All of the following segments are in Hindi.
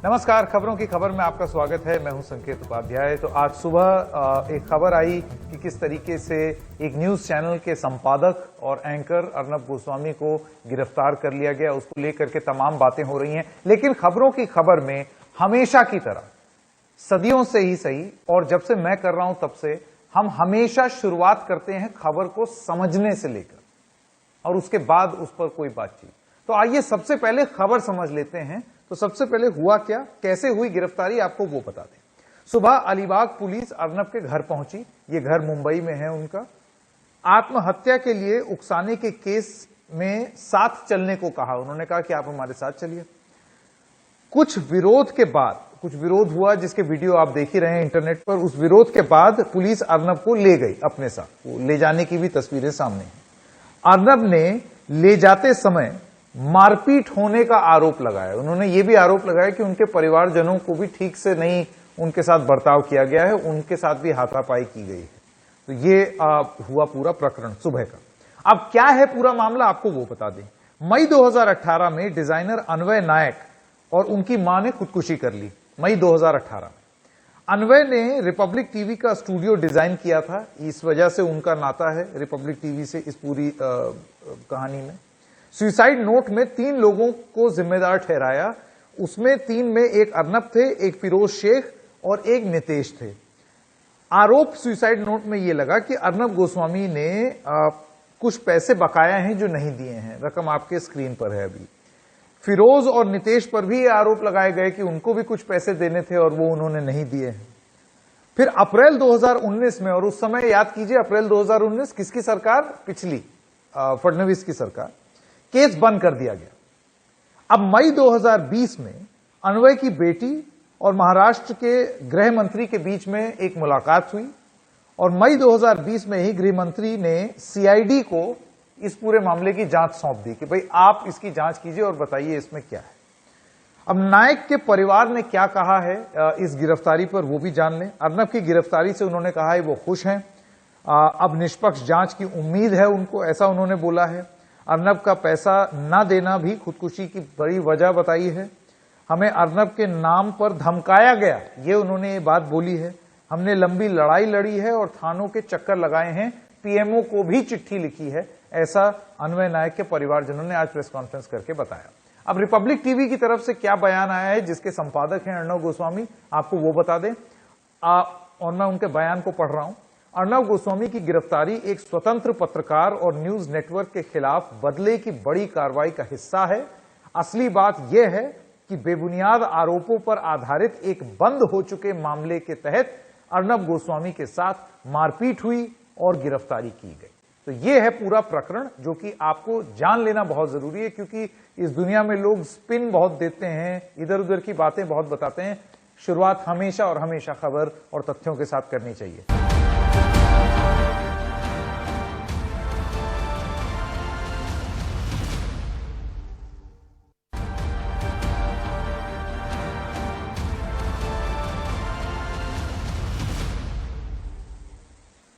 नमस्कार, खबरों की खबर में आपका स्वागत है। मैं हूं संकेत उपाध्याय। तो आज सुबह एक खबर आई कि किस तरीके से एक न्यूज चैनल के संपादक और एंकर अर्नब गोस्वामी को गिरफ्तार कर लिया गया। उसको लेकर के तमाम बातें हो रही हैं, लेकिन खबरों की खबर में हमेशा की तरह, सदियों से ही सही और जब से मैं कर रहा हूं तब से, हम हमेशा शुरुआत करते हैं खबर को समझने से लेकर और उसके बाद उस पर कोई बातचीत। तो आइए सबसे पहले खबर समझ लेते हैं। तो सबसे पहले हुआ क्या, कैसे हुई गिरफ्तारी, आपको वो बता दें। सुबह अलीबाग पुलिस अर्नब के घर पहुंची। ये घर मुंबई में है उनका। आत्महत्या के लिए उकसाने के केस में साथ चलने को कहा। उन्होंने कहा कि आप हमारे साथ चलिए। कुछ विरोध हुआ जिसके वीडियो आप देख ही रहे हैं इंटरनेट पर। उस विरोध के बाद पुलिस अर्नब को ले गई अपने साथ। वो ले जाने की भी तस्वीरें सामने हैं। अर्नब ने ले जाते समय मारपीट होने का आरोप लगाया। उन्होंने ये भी आरोप लगाया कि उनके परिवारजनों को भी ठीक से नहीं उनके साथ बर्ताव किया गया है, उनके साथ भी हाथापाई की गई है। तो ये हुआ पूरा प्रकरण सुबह का। अब क्या है पूरा मामला, आपको वो बता दें। मई 2018 में डिजाइनर अन्वय नायक और उनकी मां ने खुदकुशी कर ली। मई 2018 में अन्वय ने रिपब्लिक टीवी का स्टूडियो डिजाइन किया था। इस वजह से उनका नाता है रिपब्लिक टीवी से इस पूरी कहानी में। सुसाइड नोट में 3 लोगों को जिम्मेदार ठहराया। उसमें 3 में एक अर्नब थे, एक फिरोज शेख और एक नितेश थे। आरोप सुसाइड नोट में यह लगा कि अर्नब गोस्वामी ने कुछ पैसे बकाया हैं जो नहीं दिए हैं। रकम आपके स्क्रीन पर है अभी। फिरोज और नितेश पर भी आरोप लगाए गए कि उनको भी कुछ पैसे देने थे और वो उन्होंने नहीं दिए हैं। फिर अप्रैल 2019 में, और उस समय याद कीजिए अप्रैल 2019 किसकी सरकार, पिछली फडणवीस की सरकार, केस बंद कर दिया गया। अब मई 2020 में अन्वय की बेटी और महाराष्ट्र के गृह मंत्री के बीच में एक मुलाकात हुई और मई 2020 में ही गृह मंत्री ने सीआईडी को इस पूरे मामले की जांच सौंप दी कि भाई आप इसकी जांच कीजिए और बताइए इसमें क्या है। अब नायक के परिवार ने क्या कहा है इस गिरफ्तारी पर, वो भी जान लें। अर्नब की गिरफ्तारी से उन्होंने कहा है वो खुश हैं। अब निष्पक्ष जांच की उम्मीद है उनको, ऐसा उन्होंने बोला है। अर्नब का पैसा न देना भी खुदकुशी की बड़ी वजह बताई है। हमें अर्नब के नाम पर धमकाया गया, ये उन्होंने ये बात बोली है। हमने लंबी लड़ाई लड़ी है और थानों के चक्कर लगाए हैं, पीएमओ को भी चिट्ठी लिखी है, ऐसा अन्वय नायक के परिवारजनों ने आज प्रेस कॉन्फ्रेंस करके बताया। अब रिपब्लिक टीवी की तरफ से क्या बयान आया है, जिसके संपादक हैं अर्नब गोस्वामी, आपको वो बता दें और मैं उनके बयान को पढ़ रहा हूं। अर्नब गोस्वामी की गिरफ्तारी एक स्वतंत्र पत्रकार और न्यूज नेटवर्क के खिलाफ बदले की बड़ी कार्रवाई का हिस्सा है। असली बात यह है कि बेबुनियाद आरोपों पर आधारित एक बंद हो चुके मामले के तहत अर्नब गोस्वामी के साथ मारपीट हुई और गिरफ्तारी की गई। तो यह है पूरा प्रकरण, जो कि आपको जान लेना बहुत जरूरी है, क्योंकि इस दुनिया में लोग स्पिन बहुत देते हैं, इधर उधर की बातें बहुत बताते हैं। शुरुआत हमेशा और हमेशा खबर और तथ्यों के साथ करनी चाहिए।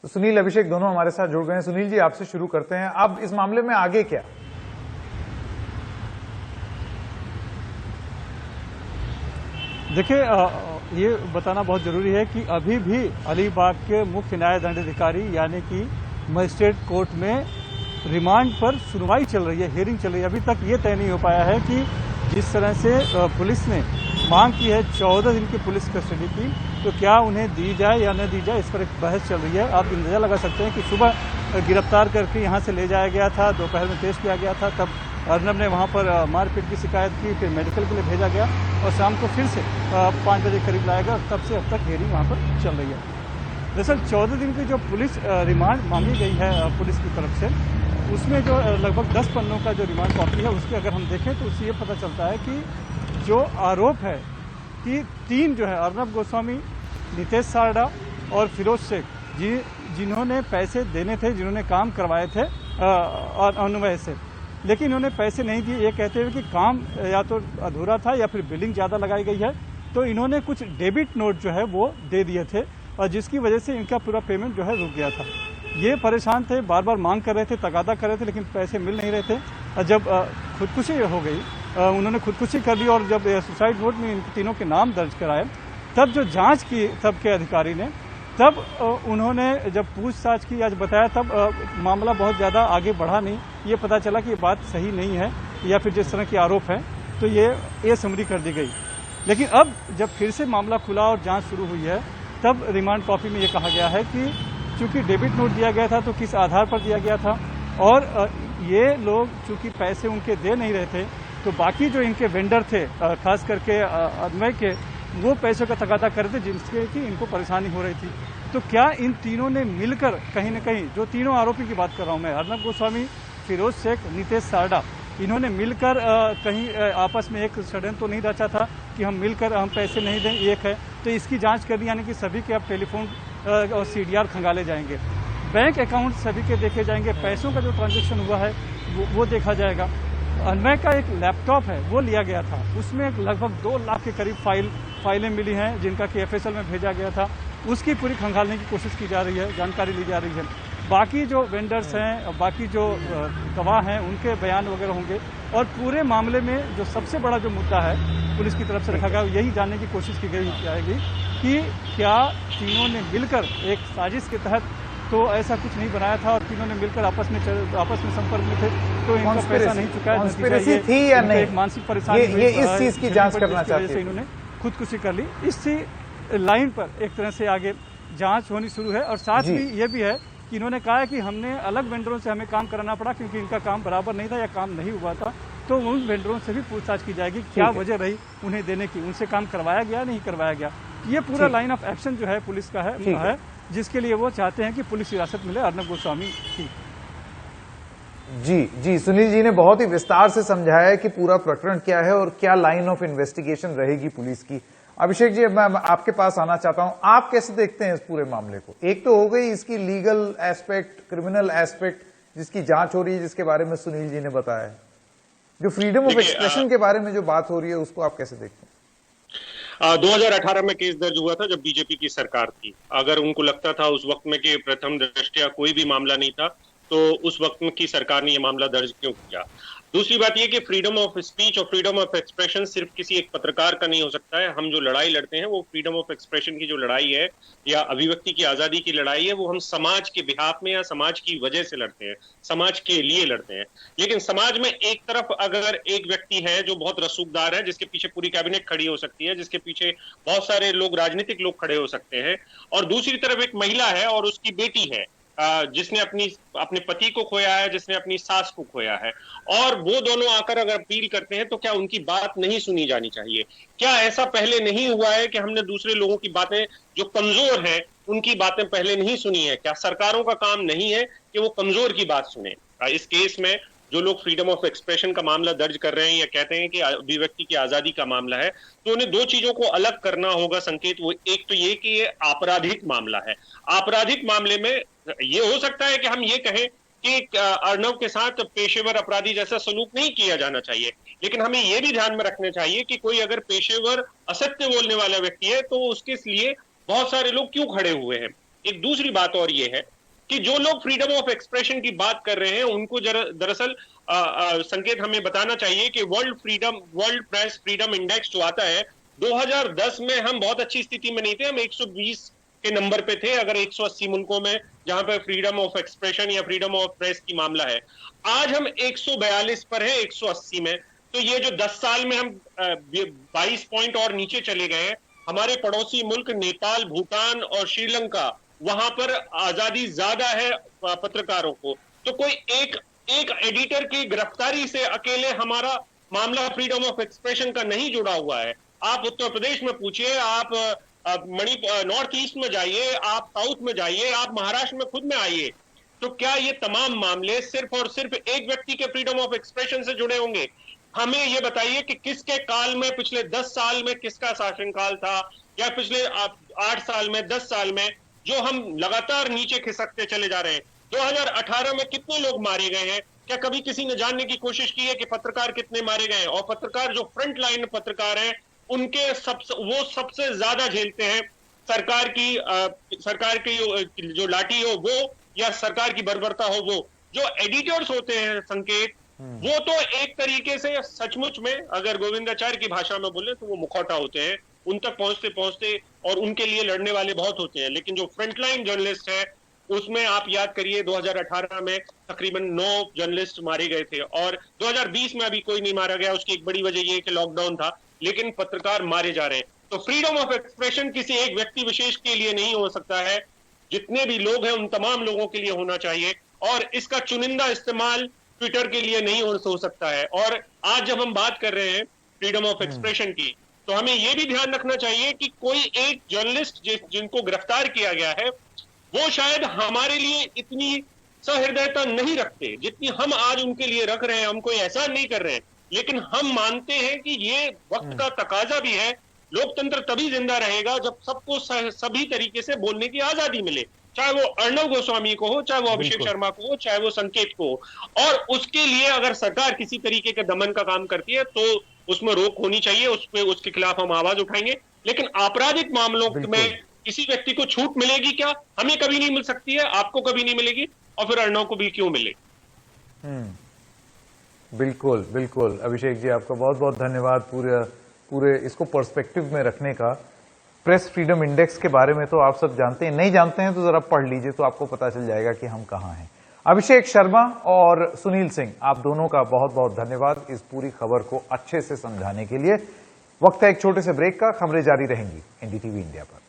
तो सुनील, अभिषेक दोनों हमारे साथ जुड़ गए हैं। सुनील जी, आपसे शुरू करते हैं। अब इस मामले में आगे क्या? देखिए, ये बताना बहुत जरूरी है कि अभी भी अलीबाग के मुख्य न्याय दंडाधिकारी यानी कि मजिस्ट्रेट कोर्ट में रिमांड पर सुनवाई चल रही है, हियरिंग चल रही है। अभी तक ये तय नहीं हो पाया है कि जिस तरह से पुलिस ने मांग की है 14 दिन की पुलिस कस्टडी की, तो क्या उन्हें दी जाए या न दी जाए, इस पर एक बहस चल रही है। आप अंदाजा लगा सकते हैं कि सुबह गिरफ्तार करके यहाँ से ले जाया गया था, दोपहर में पेश किया गया था, तब अर्नब ने वहाँ पर मारपीट की शिकायत की, फिर मेडिकल के लिए भेजा गया और शाम को फिर से 5 बजे करीब लाया गया और तब से अब तक हियरिंग वहाँ पर चल रही है। दरअसल 14 दिन की जो पुलिस रिमांड मांगी गई है पुलिस की तरफ से, उसमें जो लगभग 10 पन्नों का जो रिमांड कॉपी है, उसके अगर हम देखें तो उससे ये पता चलता है कि जो आरोप है कि 3 जो है अर्नब गोस्वामी, नितेश सारडा और फिरोज शेख, जिन्होंने पैसे देने थे, जिन्होंने काम करवाए थे अन्वय से, लेकिन इन्होंने पैसे नहीं दिए, ये कहते हुए कि काम या तो अधूरा था या फिर बिलिंग ज़्यादा लगाई गई है, तो इन्होंने कुछ डेबिट नोट जो है वो दे दिए थे और जिसकी वजह से इनका पूरा पेमेंट जो है रुक गया था। ये परेशान थे, बार बार मांग कर रहे थे, तगादा कर रहे थे, लेकिन पैसे मिल नहीं रहे थे। और जब खुदकुशी हो गई उन्होंने खुदकुशी कर ली और जब सुसाइड नोट में इन तीनों के नाम दर्ज कराए, तब जो जांच की तब के अधिकारी ने, तब उन्होंने जब पूछताछ की, आज बताया, तब मामला बहुत ज़्यादा आगे बढ़ा नहीं। ये पता चला कि ये बात सही नहीं है या फिर जिस तरह के आरोप हैं तो ये समरी कर दी गई। लेकिन अब जब फिर से मामला खुला और जांच शुरू हुई है, तब रिमांड कॉपी में ये कहा गया है कि चूंकि डेबिट नोट दिया गया था तो किस आधार पर दिया गया था, और ये लोग चूंकि पैसे उनके दे नहीं रहे थे तो बाकी जो इनके वेंडर थे, खास करके अनमय के, वो पैसों का तकादा कर रहे थे जिनसे कि इनको परेशानी हो रही थी। तो क्या इन तीनों ने मिलकर कहीं न कहीं, जो तीनों आरोपी की बात कर रहा हूं मैं, अर्नब गोस्वामी, फिरोज शेख, नितेश सारडा, इन्होंने मिलकर कहीं आपस में एक षड्यंत्र तो नहीं रचा था कि हम मिलकर हम पैसे नहीं दें, एक है तो इसकी जांच करनी, यानी कि सभी के अब टेलीफोन और सीडीआर खंगाले जाएंगे, बैंक अकाउंट सभी के देखे जाएंगे, पैसों का जो ट्रांजेक्शन हुआ है वो देखा जाएगा। अनमय का एक लैपटॉप है वो लिया गया था, उसमें लगभग 2 लाख के करीब फाइलें मिली हैं जिनका कि एफएसएल में भेजा गया था, उसकी पूरी खंगालने की कोशिश की जा रही है, जानकारी ली जा रही है। बाकी जो वेंडर्स हैं, बाकी जो गवाह हैं, उनके बयान वगैरह होंगे, और पूरे मामले में जो सबसे बड़ा जो मुद्दा है पुलिस की तरफ से रखा गया, यही जानने की कोशिश की गई जाएगी कि क्या तीनों ने मिलकर एक साजिश के तहत तो ऐसा कुछ नहीं बनाया था और तीनों ने मिलकर आपस में संपर्क में थे तो इनका पैसा नहीं चुका है, थी या नहीं, मानसिक परेशानी ये इस चीज की जांच करना चाहते हैं, इन्होंने खुदकुशी कर ली। इसी लाइन पर एक तरह से आगे जांच होनी शुरू है, और साथ ही ये भी है कि इन्होंने कहा है कि हमने अलग वेंडरों से हमें काम कराना पड़ा क्योंकि इनका काम बराबर नहीं था या काम नहीं हुआ था, तो उन वेंडरों से भी पूछताछ की जाएगी, क्या वजह रही उन्हें देने की, उनसे काम करवाया गया नहीं करवाया गया। ये पूरा लाइन ऑफ एक्शन जो है पुलिस का है जिसके लिए वो चाहते हैं कि पुलिस हिरासत मिले अर्नब गोस्वामी की। जी, सुनील जी ने बहुत ही विस्तार से समझाया है कि पूरा प्रकरण क्या है और क्या लाइन ऑफ इन्वेस्टिगेशन रहेगी पुलिस की। अभिषेक जी, मैं आपके पास आना चाहता हूं, आप कैसे देखते हैं इस पूरे मामले को? एक तो हो गई इसकी लीगल एस्पेक्ट, क्रिमिनल एस्पेक्ट जिसकी जांच हो रही है, जिसके बारे में सुनील जी ने बताया है, जो फ्रीडम ऑफ एक्सप्रेशन के बारे में जो बात हो रही है उसको आप कैसे देखते हैं? 2018 में केस दर्ज हुआ था जब बीजेपी की सरकार थी। अगर उनको लगता था उस वक्त में कि प्रथम दृष्टया कोई भी मामला नहीं था तो उस वक्त की सरकार ने यह मामला दर्ज क्यों किया? दूसरी बात यह कि फ्रीडम ऑफ स्पीच और फ्रीडम ऑफ एक्सप्रेशन सिर्फ किसी एक पत्रकार का नहीं हो सकता है। हम जो लड़ाई लड़ते हैं वो फ्रीडम ऑफ एक्सप्रेशन की जो लड़ाई है या अभिव्यक्ति की आजादी की लड़ाई है, वो हम समाज के बिहाफ में या समाज की वजह से लड़ते हैं, समाज के लिए लड़ते हैं। लेकिन समाज में एक तरफ अगर एक व्यक्ति है जो बहुत रसूखदार है, जिसके पीछे पूरी कैबिनेट खड़ी हो सकती है, जिसके पीछे बहुत सारे लोग, राजनीतिक लोग खड़े हो सकते हैं, और दूसरी तरफ एक महिला है और उसकी बेटी है जिसने अपने पति को खोया है, जिसने अपनी सास को खोया है, और वो दोनों आकर अगर अपील करते हैं तो क्या उनकी बात नहीं सुनी जानी चाहिए? क्या ऐसा पहले नहीं हुआ है कि हमने दूसरे लोगों की बातें, जो कमजोर हैं, उनकी बातें पहले नहीं सुनी है? क्या सरकारों का काम नहीं है कि वो कमजोर की बात सुने? इस केस में जो लोग फ्रीडम ऑफ एक्सप्रेशन का मामला दर्ज कर रहे हैं या कहते हैं कि अभिव्यक्ति की आजादी का मामला है, तो उन्हें 2 चीजों को अलग करना होगा संकेत। वो एक तो ये कि ये आपराधिक मामला है। आपराधिक मामले में ये हो सकता है कि हम ये कहें कि अर्नब के साथ पेशेवर अपराधी जैसा सलूक नहीं किया जाना चाहिए, लेकिन हमें यह भी ध्यान में रखना चाहिए कि कोई अगर पेशेवर असत्य बोलने वाला व्यक्ति है तो उसके लिए बहुत सारे लोग क्यों खड़े हुए हैं। एक दूसरी बात और ये है कि जो लोग फ्रीडम ऑफ एक्सप्रेशन की बात कर रहे हैं उनको दरअसल संकेत हमें बताना चाहिए कि वर्ल्ड प्रेस फ्रीडम इंडेक्स जो आता है, 2010 में हम बहुत अच्छी स्थिति में नहीं थे, हम 120 के नंबर पे थे अगर 180 मुल्कों में जहां पर फ्रीडम ऑफ एक्सप्रेशन या फ्रीडम ऑफ प्रेस की मामला है। आज हम 142 पर है 180 में। तो ये जो 10 साल में हम 22 पॉइंट और नीचे चले गए हैं। हमारे पड़ोसी मुल्क नेपाल, भूटान और श्रीलंका, वहां पर आजादी ज्यादा है पत्रकारों को। तो कोई एक एडिटर की गिरफ्तारी से अकेले हमारा मामला फ्रीडम ऑफ एक्सप्रेशन का नहीं जुड़ा हुआ है। आप उत्तर प्रदेश में पूछिए, आप नॉर्थ ईस्ट में जाइए, आप साउथ में जाइए, आप महाराष्ट्र में खुद में आइए, तो क्या ये तमाम मामले सिर्फ और सिर्फ एक व्यक्ति के फ्रीडम ऑफ एक्सप्रेशन से जुड़े होंगे? हमें ये बताइए कि किसके काल में, पिछले 10 साल में किसका शासनकाल था, या पिछले 8 साल में, 10 साल में, जो हम लगातार नीचे खिसकते चले जा रहे हैं। 2018 में कितने लोग मारे गए हैं? क्या कभी किसी ने जानने की कोशिश की है कि पत्रकार कितने मारे गए हैं? और पत्रकार जो फ्रंट लाइन पत्रकार हैं उनके वो सबसे ज्यादा झेलते हैं सरकार की जो लाठी हो वो, या सरकार की बर्बरता हो वो। जो एडिटर्स होते हैं संकेत, वो तो एक तरीके से सचमुच में अगर गोविंदाचार्य की भाषा में बोले तो वो मुखौटा होते हैं, उन तक पहुंचते पहुंचते, और उनके लिए लड़ने वाले बहुत होते हैं। लेकिन जो फ्रंटलाइन जर्नलिस्ट है उसमें आप याद करिए 2018 में तकरीबन 9 जर्नलिस्ट मारे गए थे, और 2020 में अभी कोई नहीं मारा गया। उसकी एक बड़ी वजह ये कि लॉकडाउन था, लेकिन पत्रकार मारे जा रहे हैं। तो फ्रीडम ऑफ एक्सप्रेशन किसी एक व्यक्ति विशेष के लिए नहीं हो सकता है, जितने भी लोग हैं उन तमाम लोगों के लिए होना चाहिए, और इसका चुनिंदा इस्तेमाल ट्विटर के लिए नहीं हो सकता है। और आज जब हम बात कर रहे हैं फ्रीडम ऑफ एक्सप्रेशन की, तो हमें यह भी ध्यान रखना चाहिए कि कोई एक जर्नलिस्ट जिनको गिरफ्तार किया गया है वो शायद हमारे लिए इतनी सहृदयता नहीं रखते जितनी हम आज उनके लिए रख रहे हैं। हम कोई एहसान नहीं कर रहे हैं, लेकिन हम मानते हैं कि ये वक्त का तकाजा भी है। लोकतंत्र तभी जिंदा रहेगा जब सबको सभी तरीके से बोलने की आजादी मिले, चाहे वो अर्णव गोस्वामी को हो, चाहे वो अभिषेक शर्मा को हो, चाहे वो संकेत को हो। और उसके लिए अगर सरकार किसी तरीके के दमन का काम करती है तो उसमें रोक होनी चाहिए, उसके खिलाफ हम आवाज उठाएंगे। लेकिन आपराधिक मामलों में किसी व्यक्ति को छूट मिलेगी क्या? हमें कभी नहीं मिल सकती है, आपको कभी नहीं मिलेगी, और फिर अर्णव को भी क्यों मिले? बिल्कुल बिल्कुल। अभिषेक जी, आपका बहुत बहुत धन्यवाद पूरे इसको पर्सपेक्टिव में रखने का। प्रेस फ्रीडम इंडेक्स के बारे में तो आप सब जानते हैं, नहीं जानते हैं तो जरा पढ़ लीजिए, तो आपको पता चल जाएगा कि हम कहां हैं। अभिषेक शर्मा और सुनील सिंह, आप दोनों का बहुत बहुत धन्यवाद इस पूरी खबर को अच्छे से समझाने के लिए। वक्त है एक छोटे से ब्रेक का, खबरें जारी रहेंगी एनडीटीवी इंडिया पर।